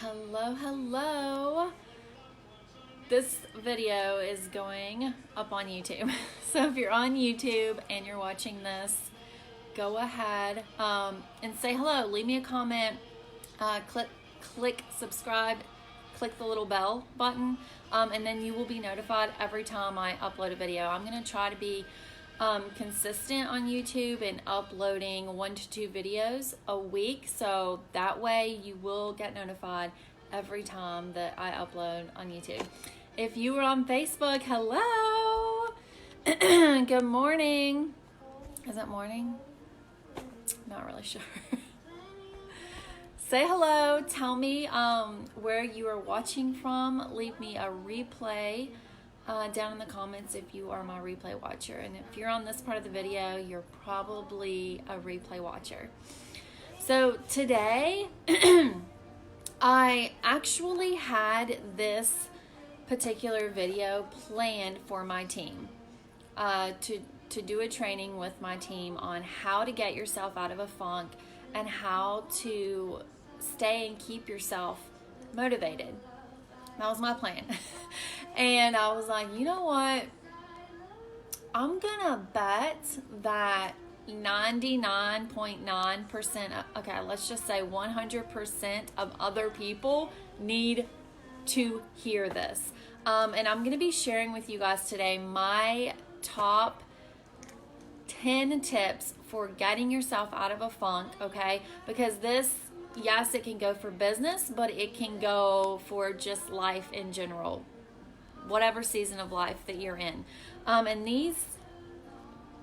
Hello, hello. This video is going up on YouTube. So if you're on YouTube and you're watching this, go ahead and say hello. Leave me a comment. Click subscribe. Click the little bell button, and then you will be notified every time I upload a video. I'm going to try to be consistent on YouTube and uploading 1 to 2 videos a week, so that way you will get notified every time that I upload on YouTube. If you were on Facebook, hello. Good morning. Is it morning? Not really sure. Say hello. Tell me where you are watching from. Leave me a replay down in the comments if you are my replay watcher. And if you're on this part of the video, you're probably a replay watcher. So today, I actually had this particular video planned for my team to do a training with my team on how to get yourself out of a funk and how to stay and keep yourself motivated. That was my plan. And I was like, you know what? I'm gonna bet that 99.9%, okay, let's just say 100% of other people need to hear this. And I'm gonna be sharing with you guys today my top 10 tips for getting yourself out of a funk, okay? Because this, yes, it can go for business, but it can go for just life in general, whatever season of life that you're in. And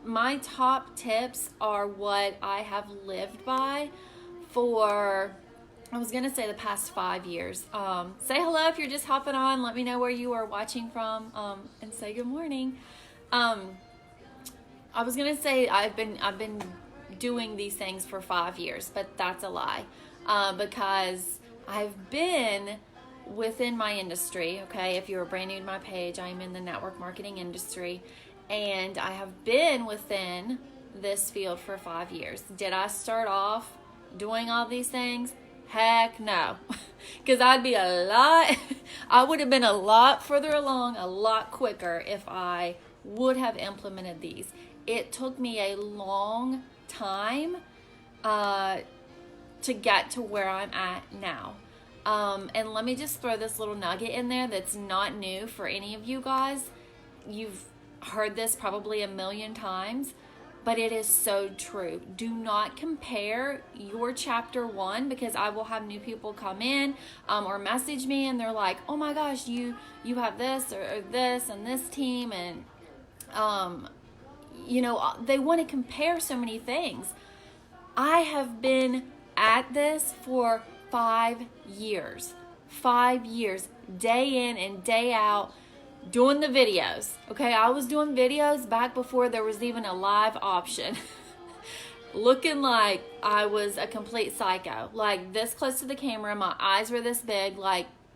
my top tips are what I have lived by for, I was going to say the past 5 years. Say hello if you're just hopping on. Let me know where you are watching from, and say good morning. I was going to say I've been doing these things for 5 years, but that's a lie. Because I've been within my industry, okay? If you're brand new to my page, I'm in the network marketing industry, and I have been within this field for 5 years. Did I start off doing all these things? Heck no. Because I would have been a lot further along, a lot quicker if I would have implemented these. It took me a long time to get to where I'm at now. And let me just throw this little nugget in there that's not new for any of you guys. You've heard this probably a million times, but it is so true. Do not compare your chapter 1, because I will have new people come in or message me and they're like, oh my gosh, you have this or this and this team, and they want to compare so many things. I have been at this for 5 years. 5 years, day in and day out, doing the videos. Okay, I was doing videos back before there was even a live option. Looking like I was a complete psycho. Like this close to the camera, my eyes were this big.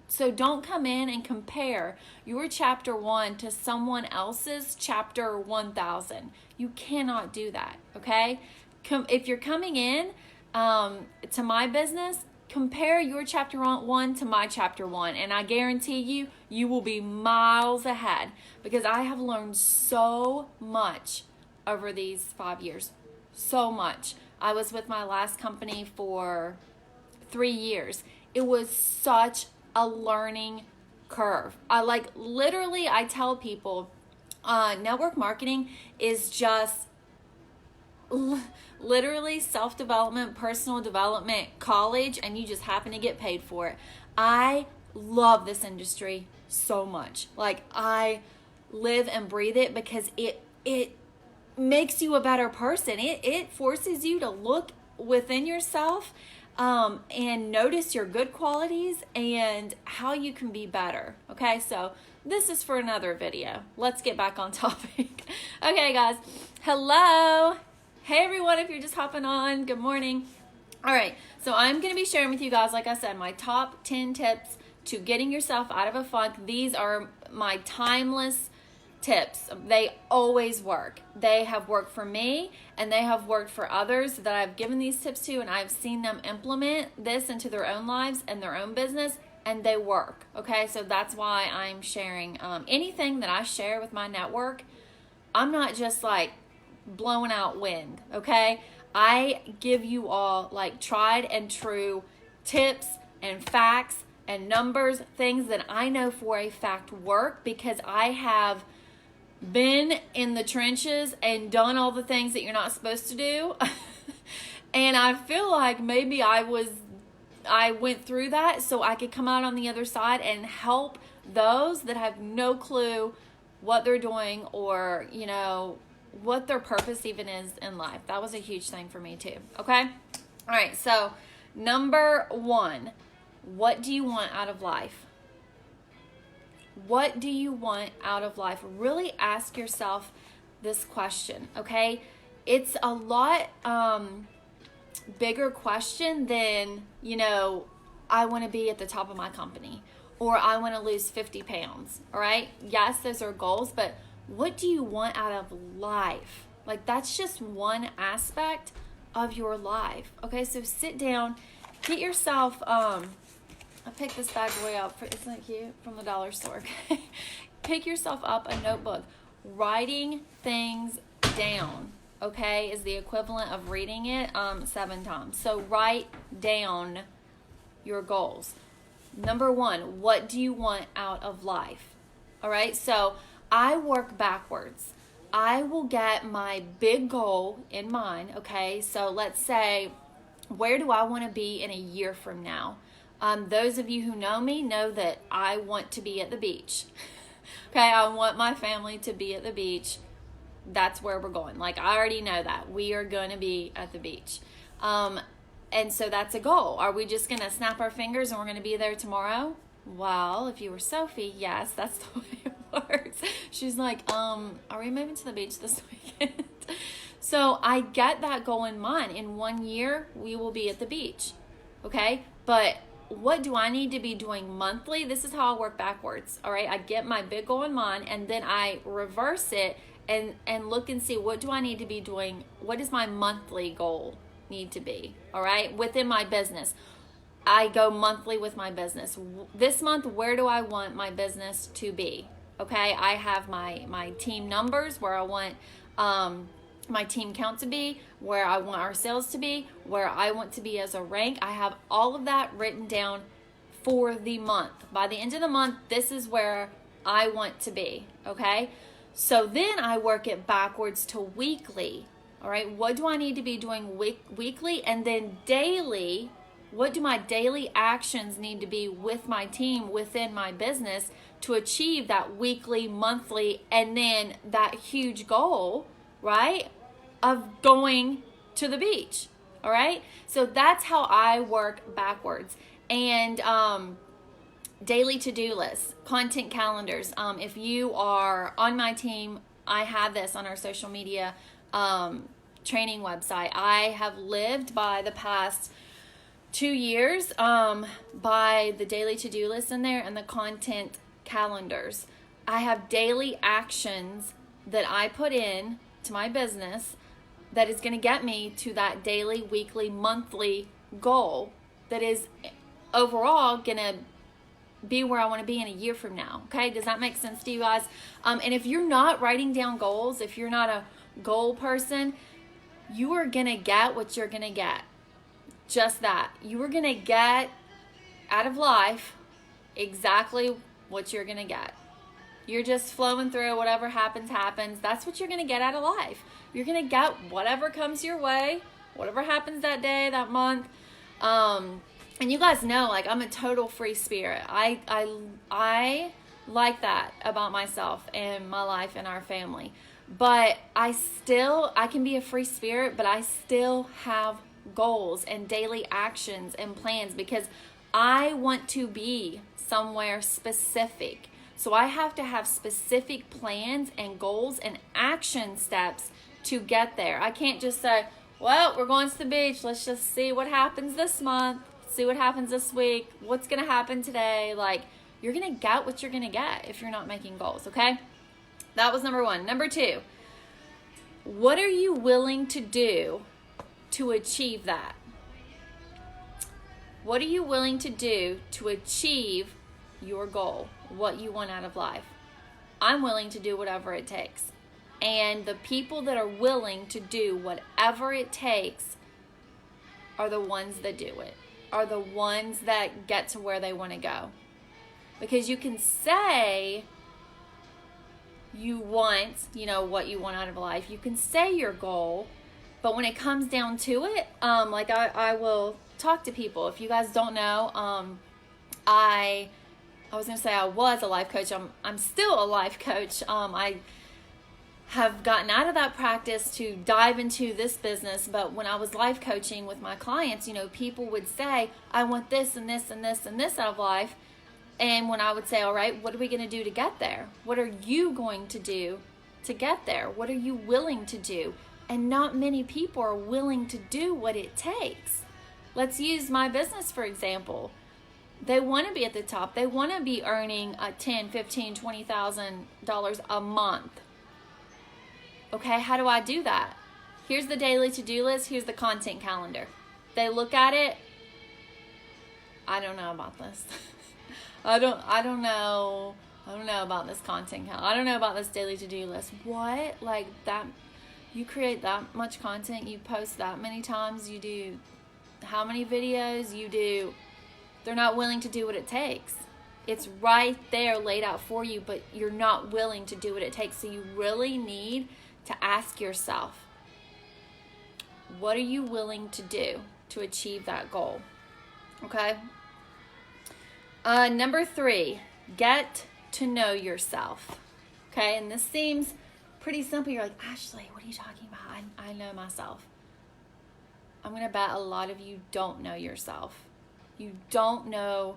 So don't come in and compare your chapter 1 to someone else's chapter 1000. You cannot do that, okay? If you're coming in to my business, compare your chapter 1 to my chapter 1, and I guarantee you will be miles ahead, because I have learned so much over these 5 years. So much. I was with my last company for 3 years. It was such a learning curve. I tell people network marketing is just literally self-development, personal development, college, and you just happen to get paid for it. I love this industry so much. I live and breathe it, because it makes you a better person. It forces you to look within yourself and notice your good qualities and how you can be better. Okay, so this is for another video. Let's get back on topic. Okay, guys. Hello. Hey, everyone. If you're just hopping on, good morning. All right, so I'm going to be sharing with you guys, like I said, my top 10 tips to getting yourself out of a funk. These are my timeless tips. They always work. They have worked for me, and they have worked for others that I've given these tips to, and I've seen them implement this into their own lives and their own business, and they work. Okay, so that's why I'm sharing anything that I share with my network. I'm not just like blowing out wind. Okay, I give you all like tried and true tips and facts and numbers, things that I know for a fact work, because I have been in the trenches and done all the things that you're not supposed to do. And I feel like maybe I went through that so I could come out on the other side and help those that have no clue what they're doing, or, you know, what their purpose even is in life. That was a huge thing for me too. Okay? All right. So number 1, what do you want out of life? What do you want out of life? Really ask yourself this question, okay? It's a lot bigger question than, you know, I want to be at the top of my company, or I want to lose 50 pounds, all right? Yes, those are goals, but what do you want out of life? Like, that's just one aspect of your life, okay? So sit down, get yourself, I picked this bad boy up, isn't that cute? From the dollar store. Pick yourself up a notebook. Writing things down, okay, is the equivalent of reading it 7 times. So write down your goals. Number 1, what do you want out of life? All right, so I work backwards. I will get my big goal in mind, okay? So let's say, where do I want to be in a year from now? Those of you who know me know that I want to be at the beach. Okay, I want my family to be at the beach. That's where we're going. Like, I already know that. We are going to be at the beach. And so that's a goal. Are we just going to snap our fingers and we're going to be there tomorrow? Well, if you were Sophie, yes, that's the way it works. She's like, are we moving to the beach this weekend? So I get that goal in mind. In 1 year, we will be at the beach. Okay, but what do I need to be doing monthly? This is how I work backwards. All right, I get my big goal in mind, and then I reverse it and look and see, what do I need to be doing? What does my monthly goal need to be? All right, within my business, I go monthly with my business. This month, where do I want my business to be? Okay, I have my team numbers, where I want my team count to be, where I want our sales to be, where I want to be as a rank. I have all of that written down for the month. By the end of the month, this is where I want to be, okay? So then I work it backwards to weekly, all right? What do I need to be doing weekly? And then daily, what do my daily actions need to be with my team within my business to achieve that weekly, monthly, and then that huge goal, right, of going to the beach, all right? So that's how I work backwards. And daily to-do lists, content calendars. If you are on my team, I have this on our social media training website. I have lived by the past 2 years by the daily to-do list in there and the content calendars. I have daily actions that I put in to my business that is going to get me to that daily, weekly, monthly goal that is overall going to be where I want to be in a year from now. Okay, does that make sense to you guys? And if you're not writing down goals, if you're not a goal person, you are going to get what you're going to get. Just that. You are going to get out of life exactly what you're going to get. You're just flowing through, whatever happens, happens. That's what you're going to get out of life. You're going to get whatever comes your way, whatever happens that day, that month. And you guys know, like, I'm a total free spirit. I like that about myself and my life and our family. But I can be a free spirit, but I still have goals and daily actions and plans because I want to be somewhere specific. So I have to have specific plans and goals and action steps to get there. I can't just say, well, we're going to the beach. Let's just see what happens this month. See what happens this week. What's going to happen today? Like, you're going to get what you're going to get if you're not making goals, okay? That was number one. Number two, what are you willing to do to achieve that? What are you willing to do to achieve your goal, what you want out of life? I'm willing to do whatever it takes. And the people that are willing to do whatever it takes are the ones that do it, are the ones that get to where they want to go. Because you can say you want, what you want out of life. You can say your goal, but when it comes down to it, like I will talk to people. If you guys don't know, I was going to say I was a life coach. I'm still a life coach. I have gotten out of that practice to dive into this business. But when I was life coaching with my clients, people would say, I want this and this and this and this out of life. And when I would say, all right, what are we going to do to get there? What are you going to do to get there? What are you willing to do? And not many people are willing to do what it takes. Let's use my business, for example. They want to be at the top. They want to be earning $10,000, $15,000, $20,000 a month. Okay, how do I do that? Here's the daily to-do list. Here's the content calendar. They look at it. I don't know about this. I don't know about this content calendar. I don't know about this daily to-do list. What? Like that? You create that much content. You post that many times. You do how many videos? You do. They're not willing to do what it takes. It's right there laid out for you, but you're not willing to do what it takes. So you really need to ask yourself, what are you willing to do to achieve that goal? Okay. Number three, get to know yourself. Okay. And this seems pretty simple. You're like, Ashley, what are you talking about? I know myself. I'm going to bet a lot of you don't know yourself. You don't know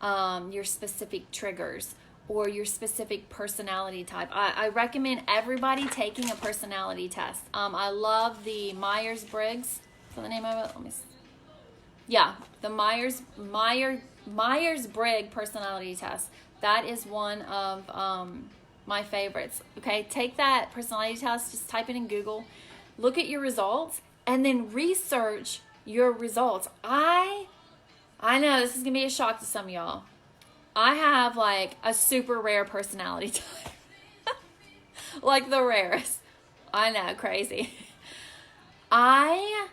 your specific triggers or your specific personality type. I recommend everybody taking a personality test. I love the Myers-Briggs. Is that the name of it? Let me see. Yeah, the Myers-Briggs personality test. That is one of my favorites. Okay, take that personality test. Just type it in Google. Look at your results and then research your results. I know this is going to be a shock to some of y'all. I have like a super rare personality type. Like the rarest. I know, crazy. I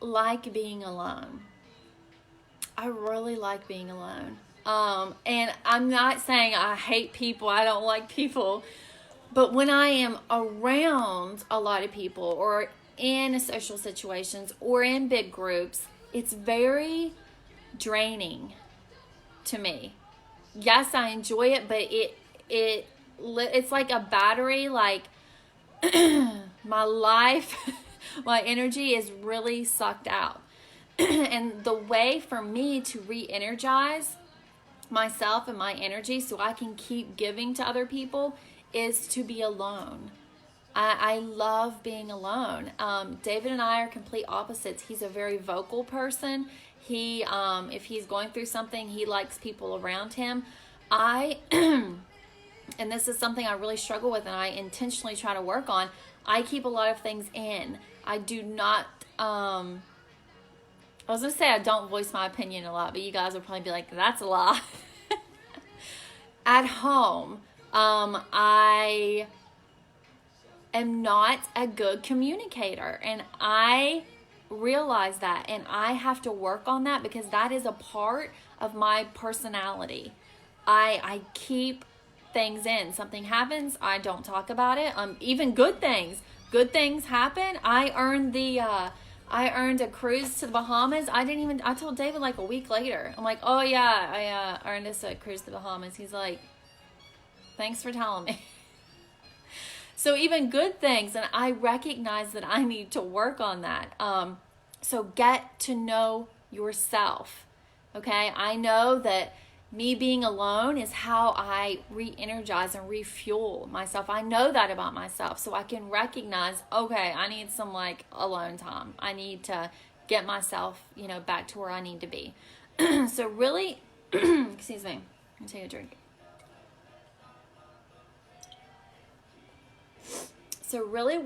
like being alone. I really like being alone. And I'm not saying I hate people. I don't like people. But when I am around a lot of people or in social situations or in big groups, it's very draining to me. Yes, I enjoy it, but it's like a battery. Like my life, my energy is really sucked out. And the way for me to re-energize myself and my energy so I can keep giving to other people is to be alone. I love being alone. David and I are complete opposites. He's a very vocal person. He, if he's going through something, he likes people around him. And this is something I really struggle with and I intentionally try to work on. I keep a lot of things in. I do not, I was going to say I don't voice my opinion a lot, but you guys will probably be like, that's a lie. At home, I am not a good communicator, and I realize that, and I have to work on that because that is a part of my personality. I keep things in. Something happens, I don't talk about it. Even good things happen. I earned a cruise to the Bahamas. I told David like a week later. I'm like, oh yeah, I earned us a cruise to the Bahamas. He's like, thanks for telling me. So even good things, and I recognize that I need to work on that. So get to know yourself. Okay, I know that me being alone is how I re-energize and refuel myself. I know that about myself, so I can recognize, okay, I need some like alone time. I need to get myself, back to where I need to be. So really, excuse me, let me take a drink. So really,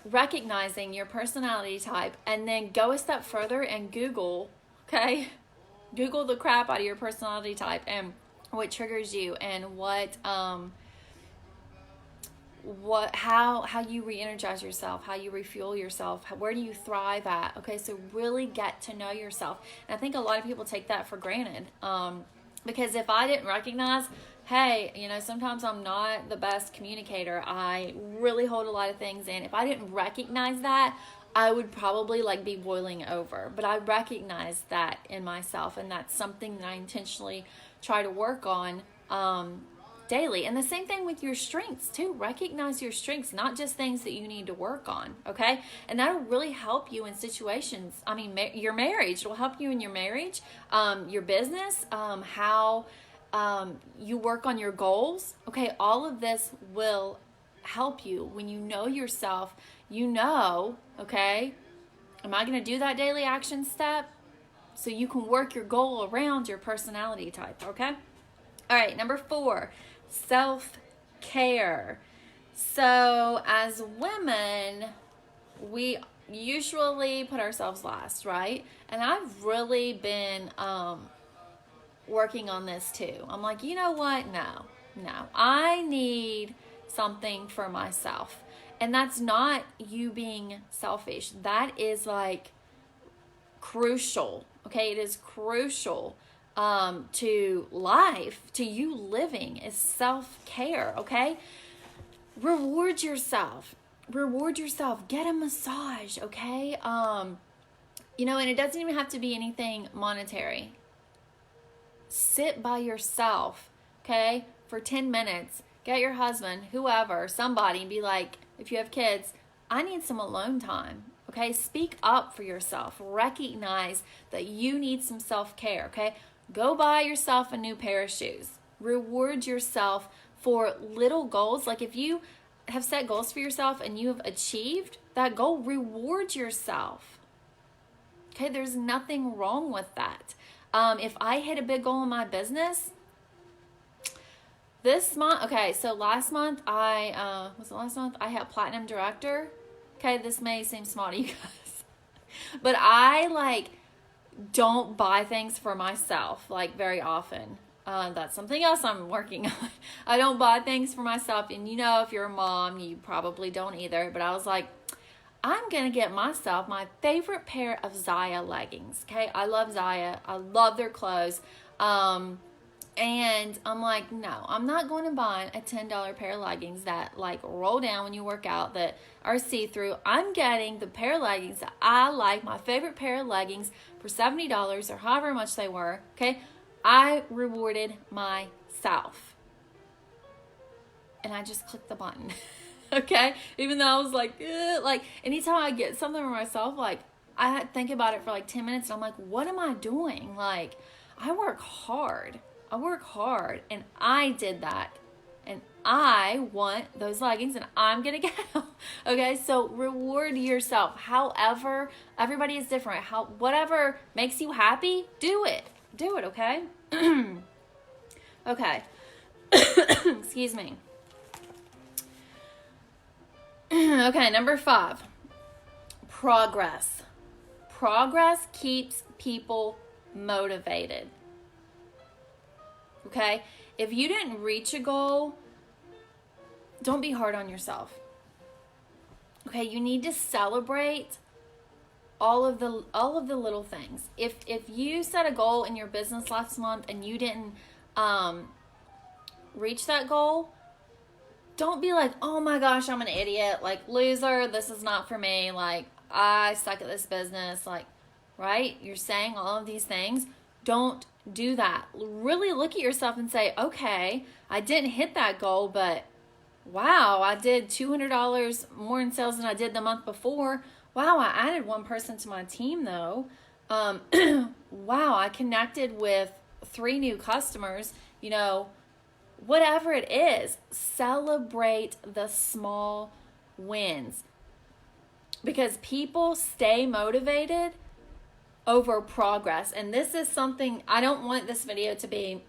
recognizing your personality type, and then go a step further and Google, okay? Google the crap out of your personality type and what triggers you, and how you re-energize yourself, how you refuel yourself, where do you thrive at. Okay, so really get to know yourself. And I think a lot of people take that for granted, because if I didn't recognize, hey, sometimes I'm not the best communicator, I really hold a lot of things in. If I didn't recognize that, I would probably be boiling over. But I recognize that in myself, and that's something that I intentionally try to work on daily. And the same thing with your strengths too. Recognize your strengths, not just things that you need to work on, okay? And that'll really help you in situations. I mean, your marriage will help you in your marriage, your business, how you work on your goals, okay? All of this will help you when you know yourself. Okay, am I going to do that daily action step? So you can work your goal around your personality type, okay? All right, number 4, self-care. So as women, we usually put ourselves last, right? And I've really been working on this too. I'm like, you know what? No, I need something for myself. And that's not you being selfish. That is crucial. Okay, it is crucial to life, to you living, is self-care. Okay, reward yourself. Get a massage. Okay, and it doesn't even have to be anything monetary. Sit by yourself, okay, for 10 minutes. Get your husband, whoever, somebody, and be like, if you have kids, I need some alone time, okay? Speak up for yourself. Recognize that you need some self-care, okay? Go buy yourself a new pair of shoes. Reward yourself for little goals. Like if you have set goals for yourself and you have achieved that goal, reward yourself, okay? There's nothing wrong with that. If I hit a big goal in my business, this month, okay, so last month I had Platinum Director. Okay, this may seem small to you guys, but I don't buy things for myself very often. That's something else I'm working on. I don't buy things for myself, and if you're a mom, you probably don't either. But I was like, I'm gonna get myself my favorite pair of Zaya leggings. Okay, I love Zaya. I love their clothes. And I'm like, no, I'm not going to buy a $10 pair of leggings that roll down when you work out, that are see-through. I'm getting the pair of leggings that I like, my favorite pair of leggings, for $70 or however much they were. Okay, I rewarded myself, and I just clicked the button. Okay, even though I was like anytime I get something for myself, I think about it for 10 minutes, and I'm like, what am I doing? I work hard, and I did that, and I want those leggings, and I'm gonna get them. Okay, so reward yourself. However, everybody is different. Whatever makes you happy, do it. Okay. Okay. Excuse me. Okay, number 5, progress. Progress keeps people motivated. Okay, if you didn't reach a goal, don't be hard on yourself. Okay, you need to celebrate all of the little things. If you set a goal in your business last month and you didn't reach that goal, don't be like, oh my gosh, I'm an idiot, loser, this is not for me, I suck at this business, right? You're saying all of these things. Don't do that. Really look at yourself and say, okay, I didn't hit that goal, but wow, I did $200 more in sales than I did the month before. Wow, I added one person to my team though. Wow, I connected with 3 new customers. Whatever it is, celebrate the small wins, because people stay motivated over progress. And this is something, I don't want this video to be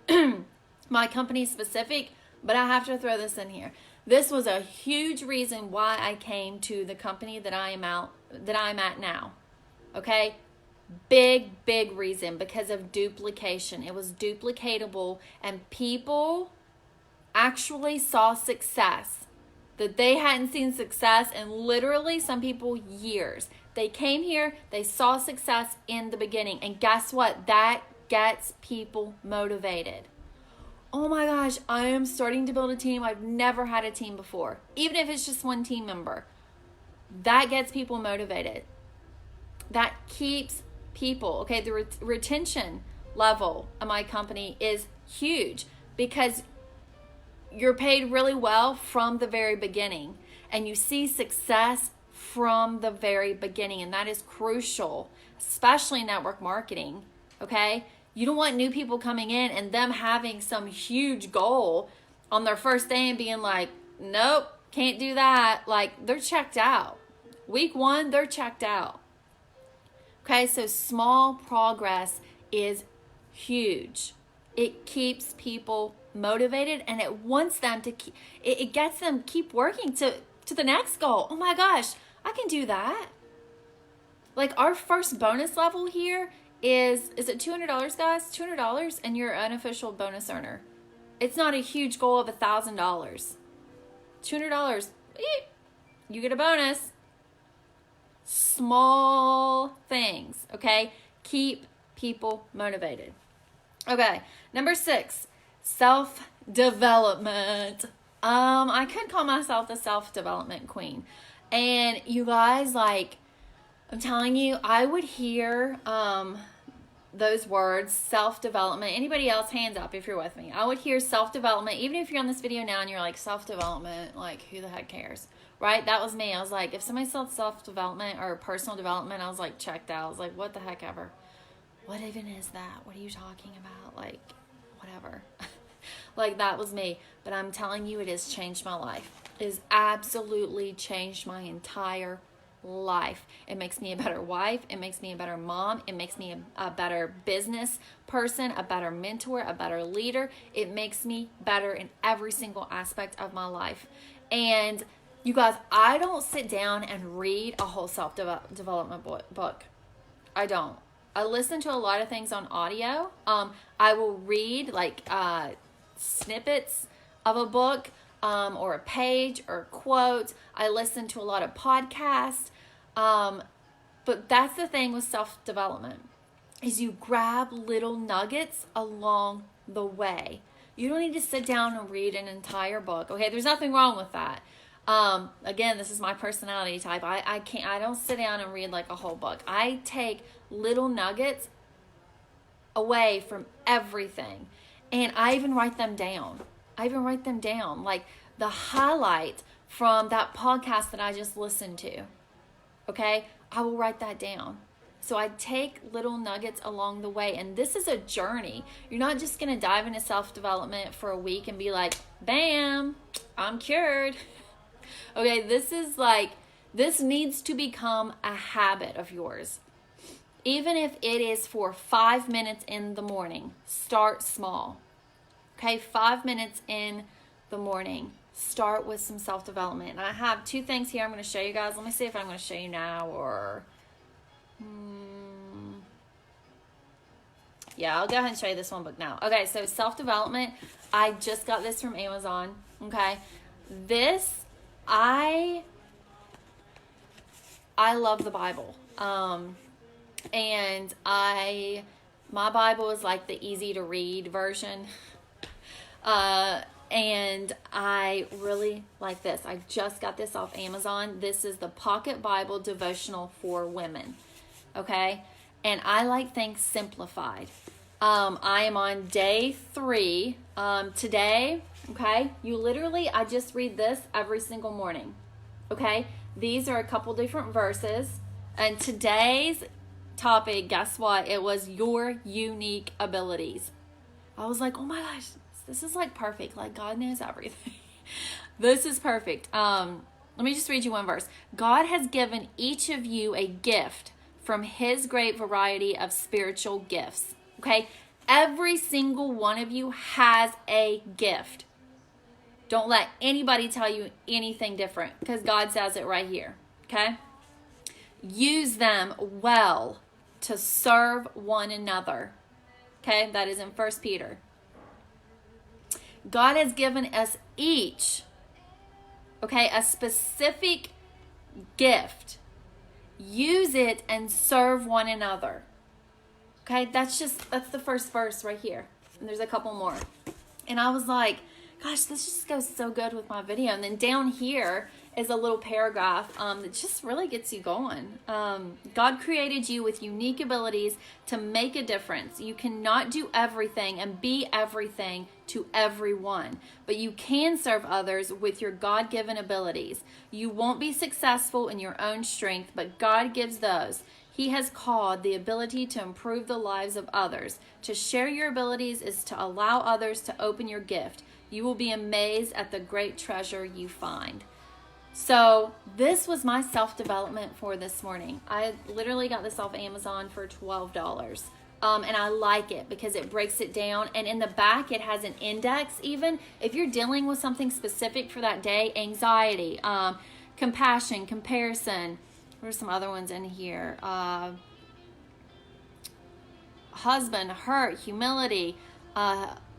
my company specific, but I have to throw this in here. This was a huge reason why I came to the company that I'm at now. Okay? Big reason, because of duplication. It was duplicatable, and people actually saw success that they hadn't seen success in literally some people years. They came here, they saw success in the beginning, and guess what? That gets people motivated. Oh my gosh, I am starting to build a team. I've never had a team before. Even if it's just one team member. That gets people motivated. That keeps people. Okay, the retention level of my company is huge because you're paid really well from the very beginning. And you see success from the very beginning. And that is crucial, especially network marketing. Okay? You don't want new people coming in and them having some huge goal on their first day and being like, nope, can't do that. Like, they're checked out. Week 1, they're checked out. Okay, so small progress is huge. It keeps people motivated, and it wants them to keep, it gets them keep working to the next goal. Oh my gosh, I can do that. Like, our first bonus level here is it $200, guys? $200, and you're an official bonus earner. It's not a huge goal of $1,000. $200, you get a bonus. Small things, okay? Keep people motivated. Okay, number 6, self-development. I could call myself the self-development queen. And you guys, like, I'm telling you, I would hear those words, self-development. Anybody else, hands up if you're with me. I would hear self-development, even if you're on this video now and you're like, self-development, like, who the heck cares? Right? That was me. I was like, if somebody said self-development or personal development, I was like, checked out. I was like, what the heck ever? What even is that? What are you talking about? Like, whatever. Like, that was me. But I'm telling you, it has changed my life. It has absolutely changed my entire life. It makes me a better wife. It makes me a better mom. It makes me a better business person, a better mentor, a better leader. It makes me better in every single aspect of my life. And you guys, I don't sit down and read a whole self-development book. I don't. I listen to a lot of things on audio. I will read like snippets of a book or a page or a quote. I listen to a lot of podcasts. But that's the thing with self-development is you grab little nuggets along the way. You don't need to sit down and read an entire book. Okay, there's nothing wrong with that. Again, this is my personality type. I don't sit down and read like a whole book. I take little nuggets away from everything. And I even write them down. Like the highlight from that podcast that I just listened to. Okay? I will write that down. So I take little nuggets along the way. And this is a journey. You're not just going to dive into self-development for a week and be like, bam, I'm cured. Okay, this needs to become a habit of yours. Even if it is for 5 minutes in the morning, start small. Okay, 5 minutes in the morning, start with some self-development. And I have 2 things here I'm going to show you guys. Let me see if I'm going to show you now or... Yeah, I'll go ahead and show you this one book now. Okay, so self-development. I just got this from Amazon. Okay, this... I love the Bible. And my Bible is like the easy to read version. And I really like this. I just got this off Amazon. This is the Pocket Bible Devotional for Women. Okay? And I like things simplified. I am on day 3. Today, okay, I just read this every single morning. Okay? These are a couple different verses. And today's topic, guess what? It was your unique abilities. I was like, oh my gosh, this is like perfect. Like God knows everything. This is perfect. Let me just read you one verse. God has given each of you a gift from his great variety of spiritual gifts. Okay? Every single one of you has a gift. Don't let anybody tell you anything different, because God says it right here, okay? Use them well to serve one another, okay? That is in 1 Peter. God has given us each, okay, a specific gift. Use it and serve one another. Okay, that's the first verse right here. And there's a couple more. And I was like, gosh, this just goes so good with my video. And then down here is a little paragraph that just really gets you going. God created you with unique abilities to make a difference. You cannot do everything and be everything to everyone, but you can serve others with your God-given abilities. You won't be successful in your own strength, but God gives those He has called the ability to improve the lives of others. To share your abilities is to allow others to open your gift. You will be amazed at the great treasure you find. So this was my self-development for this morning. I literally got this off Amazon for $12. And I like it because it breaks it down. And in the back, it has an index even. If you're dealing with something specific for that day, anxiety, compassion, comparison. There's some other ones in here. Husband, hurt, humility,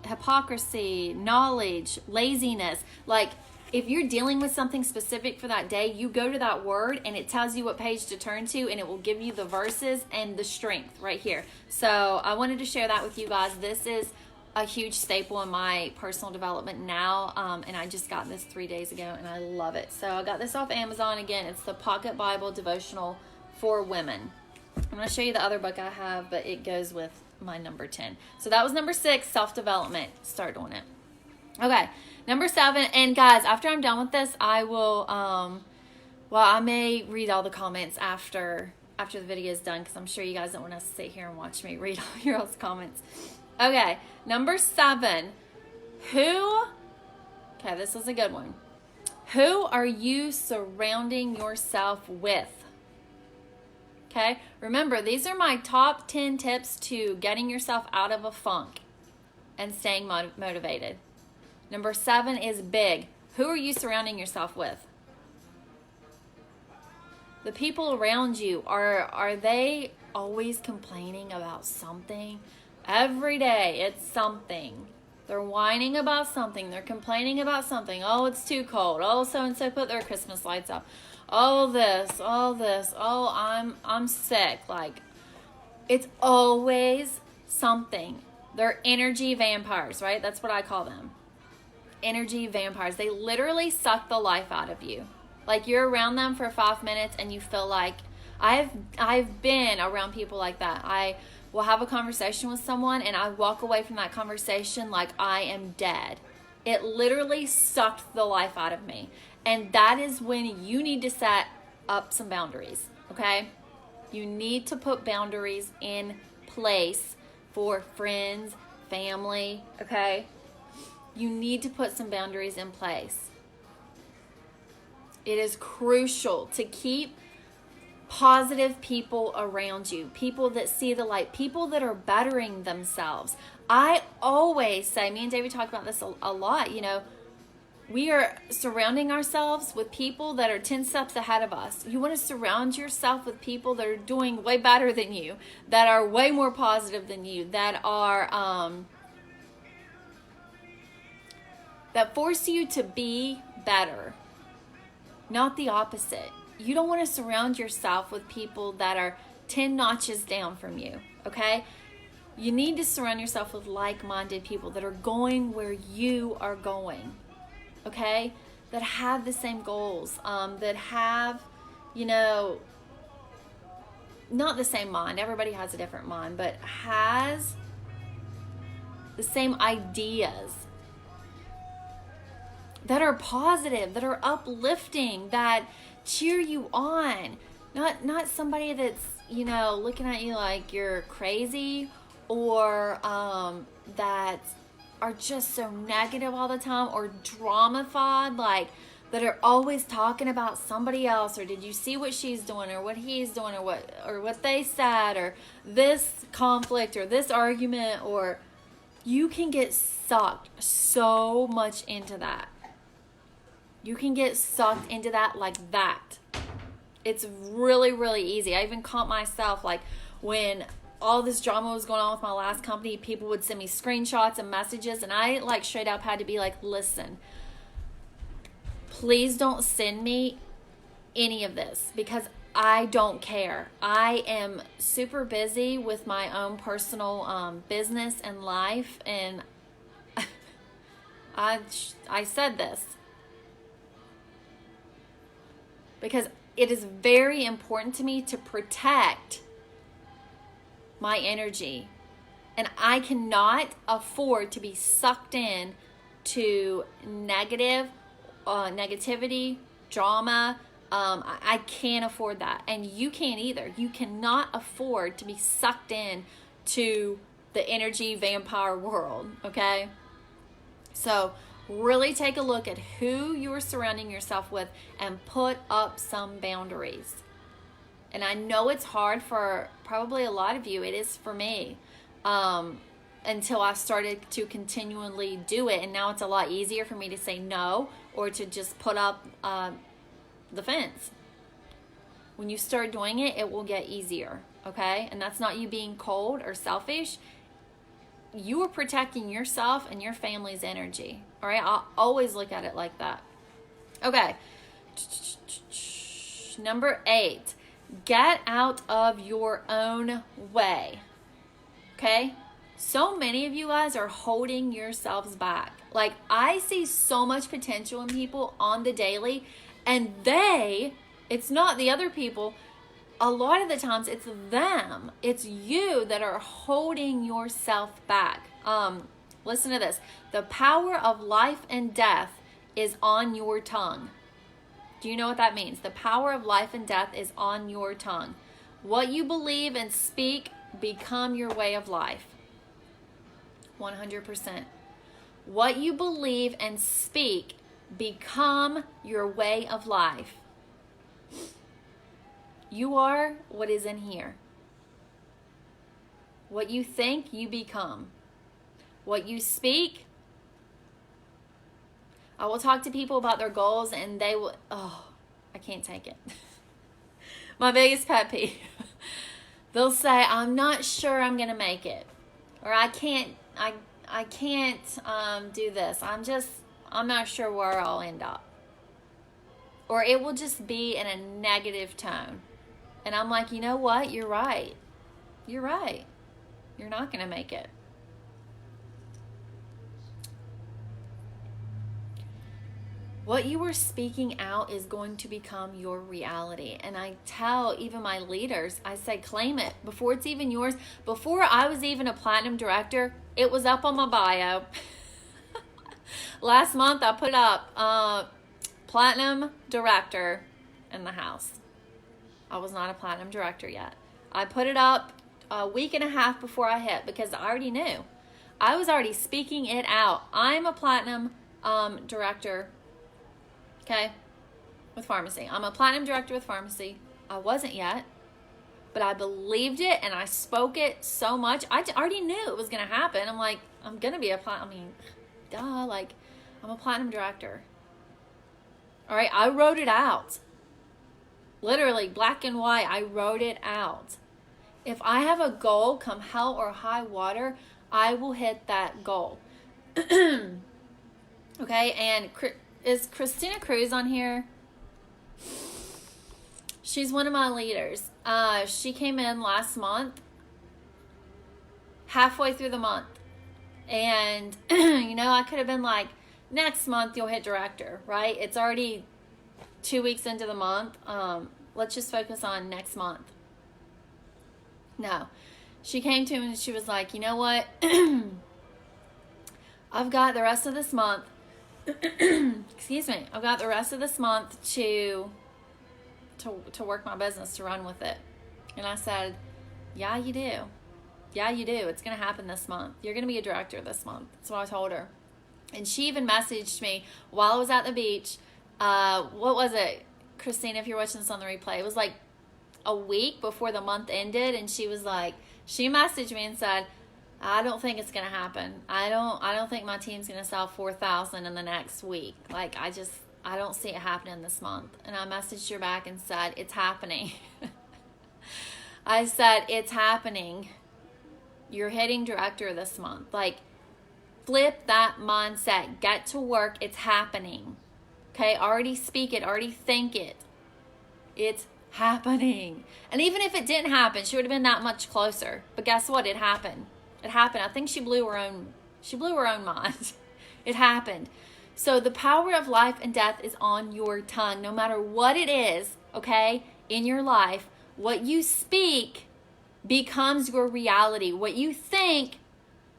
hypocrisy, knowledge, laziness. Like, if you're dealing with something specific for that day, you go to that word and it tells you what page to turn to, and it will give you the verses and the strength right here. So I wanted to share that with you guys. This is a huge staple in my personal development now, and I just got this 3 days ago and I love it. So I got this off Amazon. Again, it's the Pocket Bible Devotional for Women. I'm going to show you the other book I have, but it goes with my number 10. So that was number 6, self-development. Start doing it. Okay, number 7, and guys, after I'm done with this, I will, I may read all the comments after the video is done, because I'm sure you guys don't want to sit here and watch me read all your all's comments. Okay, number 7, okay, this is a good one. Who are you surrounding yourself with? Okay, remember, these are my top 10 tips to getting yourself out of a funk and staying motivated. Number 7 is big. Who are you surrounding yourself with? The people around you, are they always complaining about something? Every day it's something. They're whining about something. They're complaining about something. Oh, it's too cold. Oh, so-and-so put their Christmas lights up. Oh, this. Oh, I'm sick. Like, it's always something. They're energy vampires, right? That's what I call them. Energy vampires. They literally suck the life out of you. Like, you're around them for 5 minutes and you feel like, I've been around people like that. I will have a conversation with someone and I walk away from that conversation like I am dead. It literally sucked the life out of me. And that is when you need to set up some boundaries, okay? You need to put boundaries in place for friends, family, okay? You need to put some boundaries in place. It is crucial to keep positive people around you, people that see the light, people that are bettering themselves. I always say, me and David talk about this a lot, you know, we are surrounding ourselves with people that are 10 steps ahead of us. You want to surround yourself with people that are doing way better than you, that are way more positive than you, that are, that force you to be better, not the opposite. You don't want to surround yourself with people that are 10 notches down from you, okay? You need to surround yourself with like-minded people that are going where you are going, okay? That have the same goals, that have, you know, not the same mind. Everybody has a different mind, but has the same ideas, that are positive, that are uplifting, that cheer you on. Not somebody that's, you know, looking at you like you're crazy, or that are just so negative all the time, or drama-fied, like that are always talking about somebody else, or did you see what she's doing, or what he's doing, or what they said, or this conflict, or this argument, or you can get sucked so much into that. You can get sucked into that like that. It's really, really easy. I even caught myself like when all this drama was going on with my last company, people would send me screenshots and messages, and I like straight up had to be like, listen, please don't send me any of this because I don't care. I am super busy with my own personal business and life, and I said this because it is very important to me to protect my energy, and I cannot afford to be sucked in to negativity, drama. I can't afford that, and you can't either. You cannot afford to be sucked in to the energy vampire world, okay? So really take a look at who you are surrounding yourself with and put up some boundaries. And I know it's hard for probably a lot of you. It is for me, until I started to continually do it. And now it's a lot easier for me to say no or to just put up the fence. When you start doing it, it will get easier, okay? And that's not you being cold or selfish. You are protecting yourself and your family's energy, all right? I'll always look at it like that. Okay. Number 8, get out of your own way, okay? So many of you guys are holding yourselves back. Like, I see so much potential in people on the daily, and it's not the other people. A lot of the times it's them. It's you that are holding yourself back. Listen to this. The power of life and death is on your tongue. Do you know what that means? The power of life and death is on your tongue. What you believe and speak become your way of life. 100%. What you believe and speak become your way of life. You are what is in here. What you think, you become. What you speak. I will talk to people about their goals and they will, I can't take it. My biggest pet peeve. They'll say, I'm not sure I'm going to make it. Or I can't do this. I'm not sure where I'll end up. Or it will just be in a negative tone. And I'm like, you know what? You're right. You're right. You're not going to make it. What you are speaking out is going to become your reality. And I tell even my leaders, I say, claim it before it's even yours. Before I was even a platinum director, it was up on my bio. Last month I put up platinum director in the house. I was not a platinum director yet. I put it up a week and a half before I hit because I already knew. I was already speaking it out. I'm a platinum director, okay, with pharmacy. I'm a platinum director with pharmacy. I wasn't yet, but I believed it and I spoke it so much. I already knew it was going to happen. I'm like, I'm going to be a platinum. I'm a platinum director. All right, I wrote it out. Literally, black and white, I wrote it out. If I have a goal, come hell or high water, I will hit that goal. Okay, and is Christina Cruz on here? She's one of my leaders. She came in last month, halfway through the month. And, I could have been like, next month you'll hit director, right? It's already 2 weeks into the month. Let's just focus on next month. No. She came to me and she was like, you know what? I've got the rest of this month. Excuse me. I've got the rest of this month to work my business, to run with it. And I said, yeah, you do. Yeah, you do. It's going to happen this month. You're going to be a director this month. That's what I told her. And she even messaged me while I was at the beach. What was it, Christina, if you're watching this on the replay? It was like a week before the month ended, and she was like, she messaged me and said, I don't think it's going to happen. I don't think my team's going to sell 4,000 in the next week. Like, I don't see it happening this month. And I messaged her back and said, it's happening. I said, it's happening. You're hitting director this month. Like, flip that mindset. Get to work. It's happening. Okay? Already speak it. Already think it. It's happening. And even if it didn't happen, she would have been that much closer. But guess what? It happened. It happened. I think she blew her own mind. It happened. So the power of life and death is on your tongue. No matter what it is, okay, in your life, what you speak becomes your reality. What you think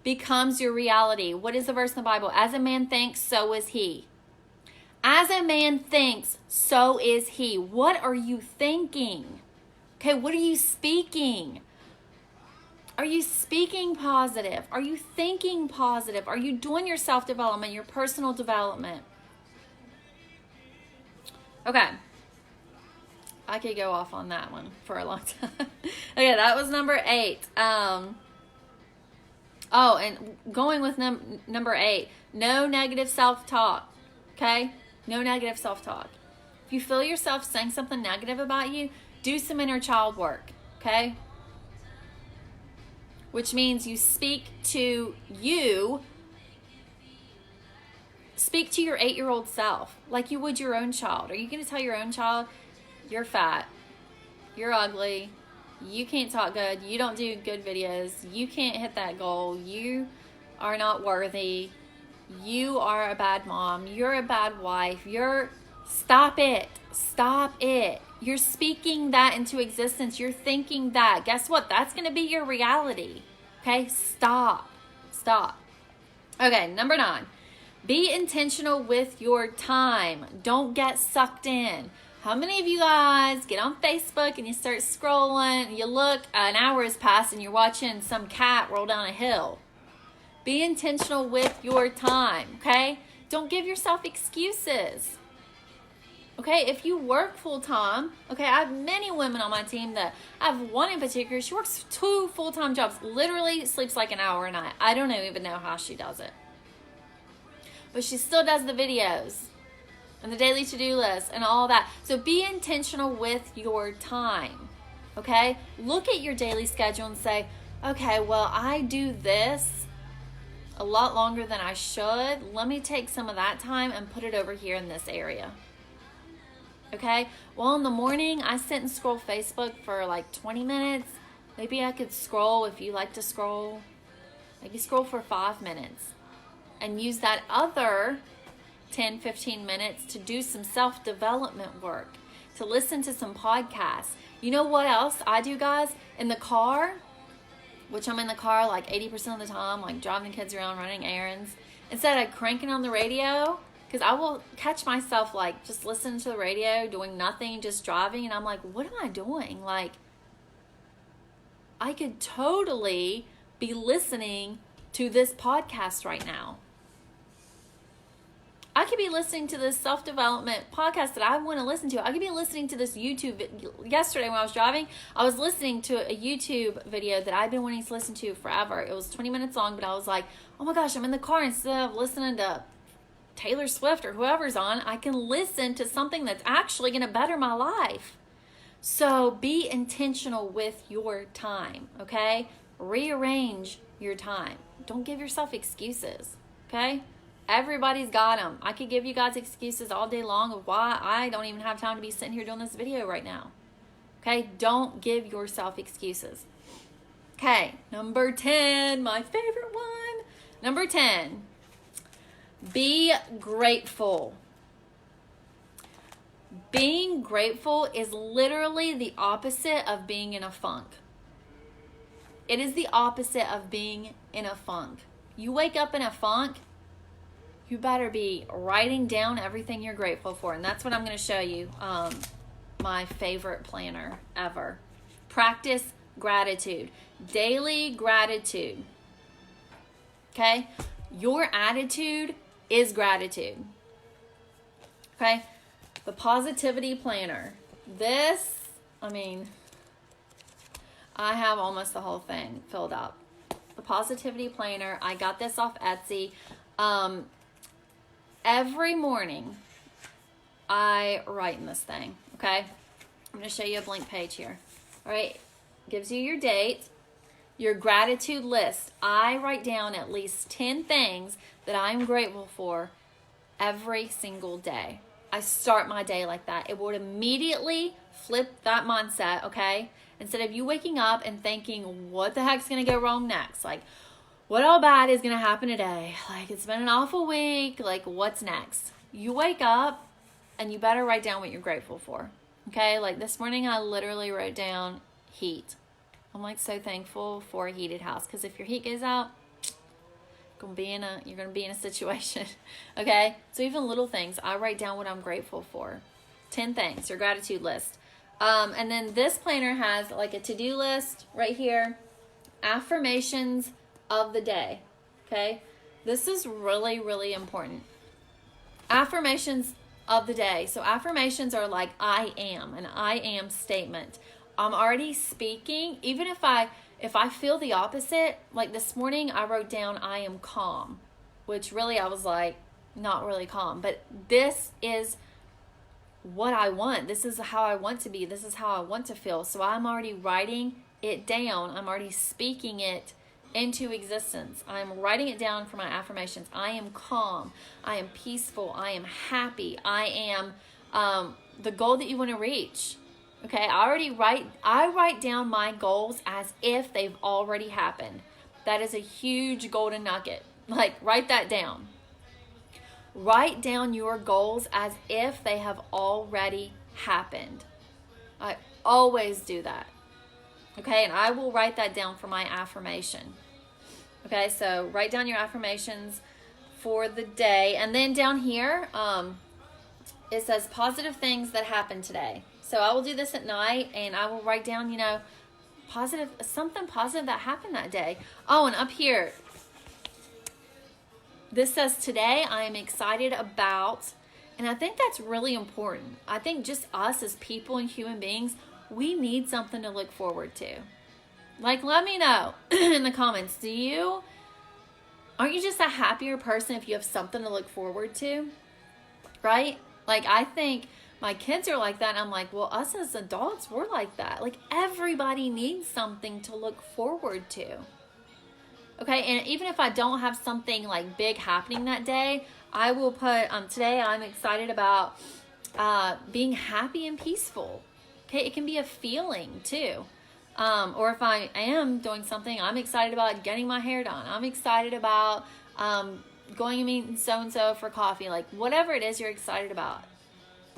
becomes your reality. What is the verse in the Bible? As a man thinks, so is he. As a man thinks, so is he. What are you thinking? Okay, what are you speaking? Are you speaking positive? Are you thinking positive? Are you doing your self-development, your personal development? Okay. I could go off on that one for a long time. Okay, that was number 8. And going with number 8, no negative self-talk. Okay? No negative self-talk. If you feel yourself saying something negative about you, do some inner child work. Okay? Which means you speak to your 8-year-old self like you would your own child. Are you going to tell your own child, you're fat, you're ugly, you can't talk good, you don't do good videos, you can't hit that goal, you are not worthy, you are a bad mom, you're a bad wife, stop it. You're speaking that into existence. You're thinking that. Guess what? That's going to be your reality. Okay? Stop. Okay, number 9. Be intentional with your time. Don't get sucked in. How many of you guys get on Facebook and you start scrolling, and you look, an hour has passed and you're watching some cat roll down a hill? Be intentional with your time, okay? Don't give yourself excuses. Okay, if you work full-time, okay, I have many women on my team that I have one in particular, she works 2 full-time jobs, literally sleeps like an hour a night. I don't even know how she does it. But she still does the videos and the daily to-do list and all that. So be intentional with your time, okay? Look at your daily schedule and say, okay, well, I do this a lot longer than I should. Let me take some of that time and put it over here in this area. Okay, well, in the morning, I sit and scroll Facebook for like 20 minutes. Maybe I could scroll, if you like to scroll, maybe scroll for 5 minutes and use that other 10, 15 minutes to do some self-development work, to listen to some podcasts. You know what else I do, guys? In the car, which I'm in the car like 80% of the time, like driving the kids around, running errands, instead of cranking on the radio, because I will catch myself like just listening to the radio, doing nothing, just driving. And I'm like, what am I doing? Like, I could totally be listening to this podcast right now. I could be listening to this self-development podcast that I want to listen to. I could be listening to this YouTube. Yesterday when I was driving, I was listening to a YouTube video that I've been wanting to listen to forever. It was 20 minutes long, but I was like, oh my gosh, I'm in the car. Instead of listening to Taylor Swift or whoever's on, I can listen to something that's actually going to better my life. So be intentional with your time, okay? Rearrange your time. Don't give yourself excuses, okay? Everybody's got them. I could give you guys excuses all day long of why I don't even have time to be sitting here doing this video right now. Okay? Don't give yourself excuses. Okay, number 10, my favorite one. Number 10, be grateful. Being grateful is literally the opposite of being in a funk. It is the opposite of being in a funk. You wake up in a funk, you better be writing down everything you're grateful for. And that's what I'm going to show you. My favorite planner ever. Practice gratitude. Daily gratitude. Okay? Your attitude is gratitude. Okay? The positivity planner. This, I have almost the whole thing filled up. The positivity planner. I got this off Etsy. Every morning, I write in this thing, okay? I'm going to show you a blank page here. All right, gives you your date, your gratitude list. I write down at least 10 things that I'm grateful for every single day. I start my day like that. It would immediately flip that mindset, okay? Instead of you waking up and thinking, what the heck's going to go wrong next? Like, what all bad is going to happen today? Like, it's been an awful week. Like, what's next? You wake up and you better write down what you're grateful for, okay? Like this morning, I literally wrote down heat. I'm like so thankful for a heated house, because if your heat goes out, you're gonna be in a situation, okay? So even little things, I write down what I'm grateful for. 10 things, your gratitude list. And then this planner has like a to-do list right here, affirmations of the day, okay? This is really, really important. Affirmations of the day. So affirmations are like I am, an I am statement. I'm already speaking, even if I feel the opposite. Like this morning I wrote down I am calm, which really I was like not really calm, but this is what I want. This is how I want to be. This is how I want to feel. So I'm already writing it down. I'm already speaking it into existence. I'm writing it down for my affirmations. I am calm. I am peaceful. I am happy. I am the goal that you want to reach. Okay, I write down my goals as if they've already happened. That is a huge golden nugget. Like, write that down. Write down your goals as if they have already happened. I always do that. Okay, and I will write that down for my affirmation. Okay, so write down your affirmations for the day. And then down here, it says positive things that happened today. So I will do this at night, and I will write down, something positive that happened that day. Oh, and up here, this says today I am excited about, and I think that's really important. I think just us as people and human beings, we need something to look forward to. Like, let me know in the comments, aren't you just a happier person if you have something to look forward to? Right? Like, I think my kids are like that, and I'm like, well, us as adults, we're like that. Like, everybody needs something to look forward to. Okay, and even if I don't have something like big happening that day, I will put, today I'm excited about being happy and peaceful. Okay, it can be a feeling too. Or if I am doing something, I'm excited about getting my hair done. I'm excited about going and meeting so-and-so for coffee. Like, whatever it is you're excited about,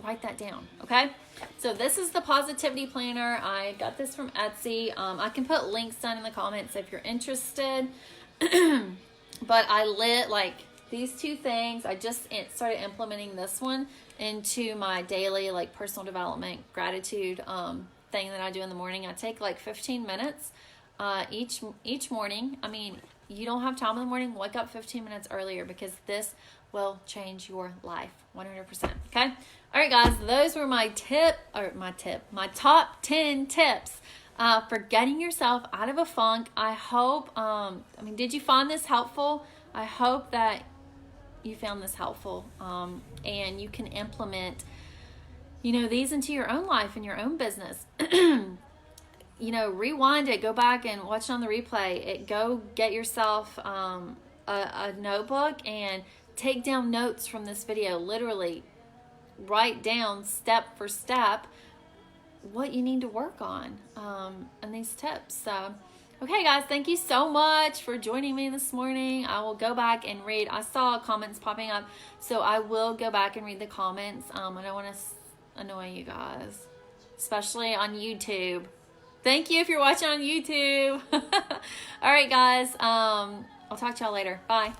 write that down, okay? So this is the positivity planner. I got this from Etsy. I can put links down in the comments if you're interested. But I lit like these two things. I just started implementing this one into my daily like personal development gratitude thing that I do in the morning. I take like 15 minutes each morning. I mean, you don't have time in the morning, wake up 15 minutes earlier, because this will change your life 100%. Okay. All right, guys, those were my top 10 tips for getting yourself out of a funk. I hope, did you find this helpful? I hope that you found this helpful, and you can implement, these into your own life and your own business. Rewind it, go back and watch it on the replay. Go get yourself a notebook and take down notes from this video. Literally write down step for step what you need to work on and these tips. So, okay, guys, thank you so much for joining me this morning. I will go back and read. I saw comments popping up, so I will go back and read the comments. I don't want to annoy you guys, especially on YouTube. Thank you if you're watching on YouTube. All right, guys. I'll talk to y'all later. Bye.